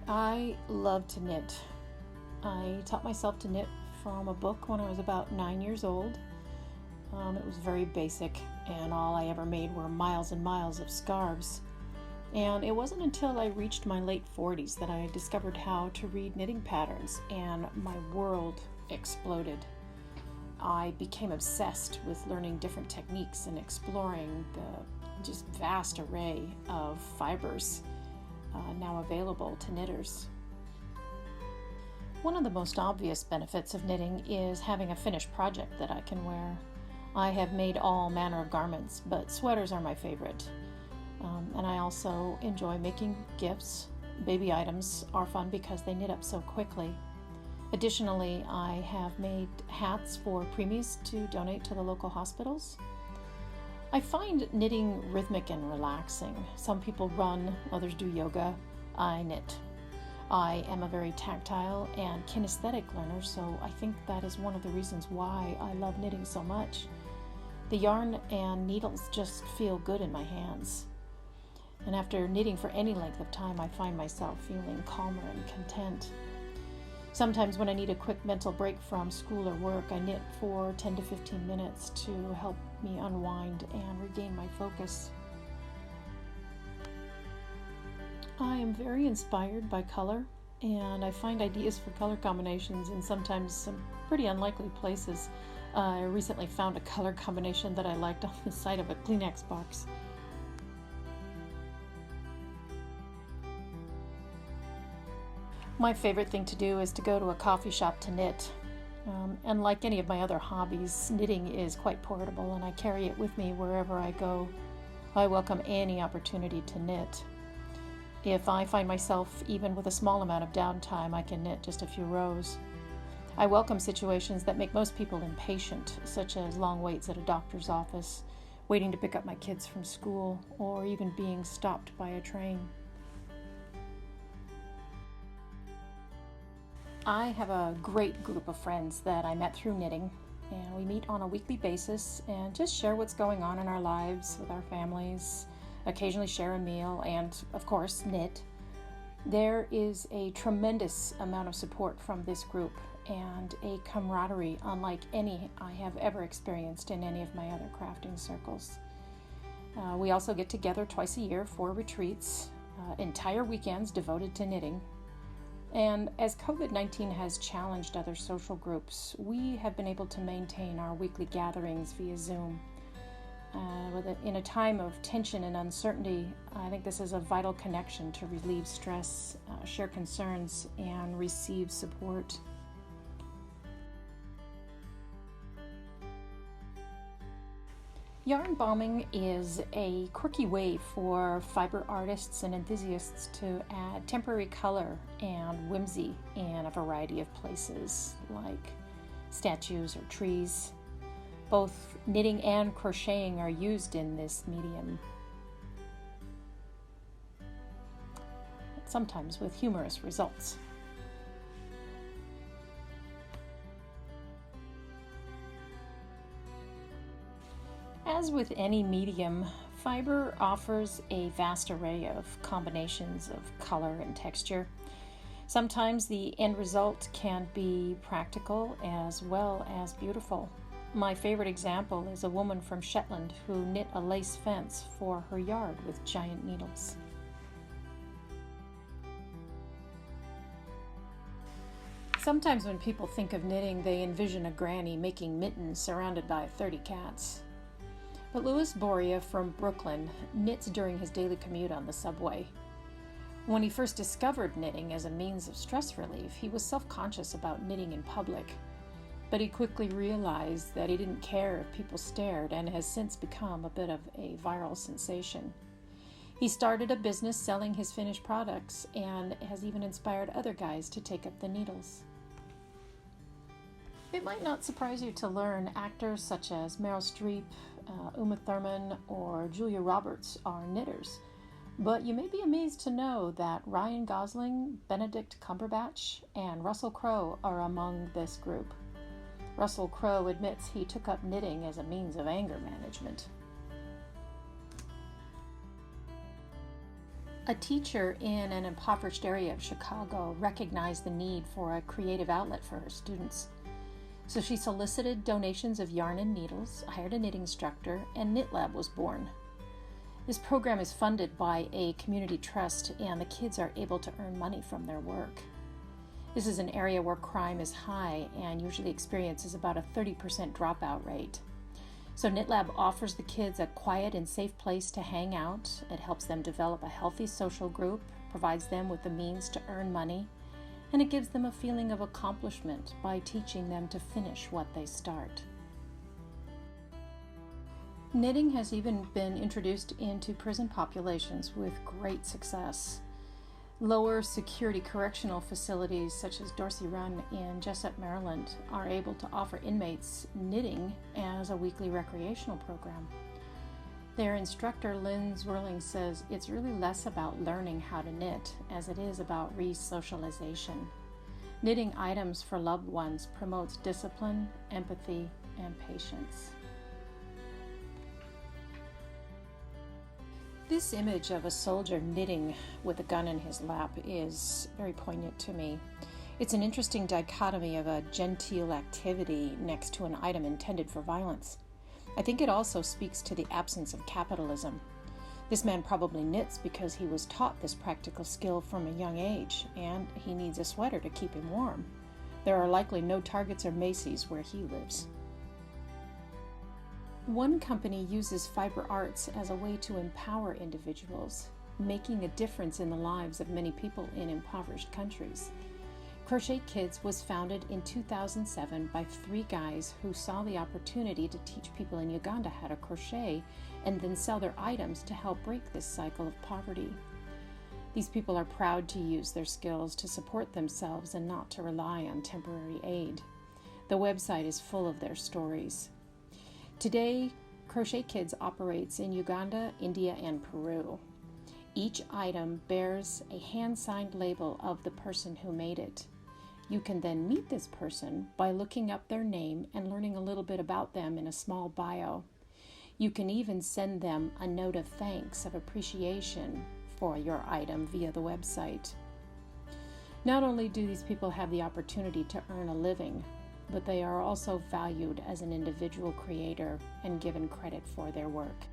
I love to knit. I taught myself to knit from a book when I was about 9 years old. It was very basic, and all I ever made were miles and miles of scarves. And it wasn't until I reached my late 40s that I discovered how to read knitting patterns, and my world exploded. I became obsessed with learning different techniques and exploring the just vast array of fibers now available to knitters. One of the most obvious benefits of knitting is having a finished project that I can wear. I have made all manner of garments, but sweaters are my favorite. And I also enjoy making gifts. Baby items are fun because they knit up so quickly. Additionally, I have made hats for preemies to donate to the local hospitals. I find knitting rhythmic and relaxing. Some people run, others do yoga. I knit. I am a very tactile and kinesthetic learner, so I think that is one of the reasons why I love knitting so much. The yarn and needles just feel good in my hands. And after knitting for any length of time, I find myself feeling calmer and content. Sometimes when I need a quick mental break from school or work, I knit for 10 to 15 minutes to help me unwind and regain my focus. I am very inspired by color, and I find ideas for color combinations in sometimes some pretty unlikely places. I recently found a color combination that I liked on the side of a Kleenex box. My favorite thing to do is to go to a coffee shop to knit. And like any of my other hobbies, knitting is quite portable, and I carry it with me wherever I go. I welcome any opportunity to knit. If I find myself even with a small amount of downtime, I can knit just a few rows. I welcome situations that make most people impatient, such as long waits at a doctor's office, waiting to pick up my kids from school, or even being stopped by a train. I have a great group of friends that I met through knitting, and we meet on a weekly basis and just share what's going on in our lives with our families, occasionally share a meal, and of course knit. There is a tremendous amount of support from this group and a camaraderie unlike any I have ever experienced in any of my other crafting circles. We also get together twice a year for retreats, entire weekends devoted to knitting. And as COVID-19 has challenged other social groups, we have been able to maintain our weekly gatherings via Zoom. In a time of tension and uncertainty, I think this is a vital connection to relieve stress, share concerns, and receive support. Yarn bombing is a quirky way for fiber artists and enthusiasts to add temporary color and whimsy in a variety of places, like statues or trees. Both knitting and crocheting are used in this medium, sometimes with humorous results. As with any medium, fiber offers a vast array of combinations of color and texture. Sometimes the end result can be practical as well as beautiful. My favorite example is a woman from Shetland who knit a lace fence for her yard with giant needles. Sometimes when people think of knitting, they envision a granny making mittens surrounded by 30 cats. But Louis Boria from Brooklyn knits during his daily commute on the subway. When he first discovered knitting as a means of stress relief, he was self-conscious about knitting in public. But he quickly realized that he didn't care if people stared, and has since become a bit of a viral sensation. He started a business selling his finished products and has even inspired other guys to take up the needles. It might not surprise you to learn actors such as Meryl Streep, Uma Thurman, or Julia Roberts are knitters. But you may be amazed to know that Ryan Gosling, Benedict Cumberbatch, and Russell Crowe are among this group. Russell Crowe admits he took up knitting as a means of anger management. A teacher in an impoverished area of Chicago recognized the need for a creative outlet for her students. So she solicited donations of yarn and needles, hired a knitting instructor, and KnitLab was born. This program is funded by a community trust, and the kids are able to earn money from their work. This is an area where crime is high and usually experiences about a 30% dropout rate. So KnitLab offers the kids a quiet and safe place to hang out. It helps them develop a healthy social group, provides them with the means to earn money, and it gives them a feeling of accomplishment by teaching them to finish what they start. Knitting has even been introduced into prison populations with great success. Lower security correctional facilities such as Dorsey Run in Jessup, Maryland, are able to offer inmates knitting as a weekly recreational program. Their instructor, Lynn Zwirling, says it's really less about learning how to knit as it is about re-socialization. Knitting items for loved ones promotes discipline, empathy, and patience. This image of a soldier knitting with a gun in his lap is very poignant to me. It's an interesting dichotomy of a genteel activity next to an item intended for violence. I think it also speaks to the absence of capitalism. This man probably knits because he was taught this practical skill from a young age, and he needs a sweater to keep him warm. There are likely no Targets or Macy's where he lives. One company uses fiber arts as a way to empower individuals, making a difference in the lives of many people in impoverished countries. Crochet Kids was founded in 2007 by 3 guys who saw the opportunity to teach people in Uganda how to crochet and then sell their items to help break this cycle of poverty. These people are proud to use their skills to support themselves and not to rely on temporary aid. The website is full of their stories. Today, Crochet Kids operates in Uganda, India, and Peru. Each item bears a hand-signed label of the person who made it. You can then meet this person by looking up their name and learning a little bit about them in a small bio. You can even send them a note of thanks, of appreciation for your item via the website. Not only do these people have the opportunity to earn a living, but they are also valued as an individual creator and given credit for their work.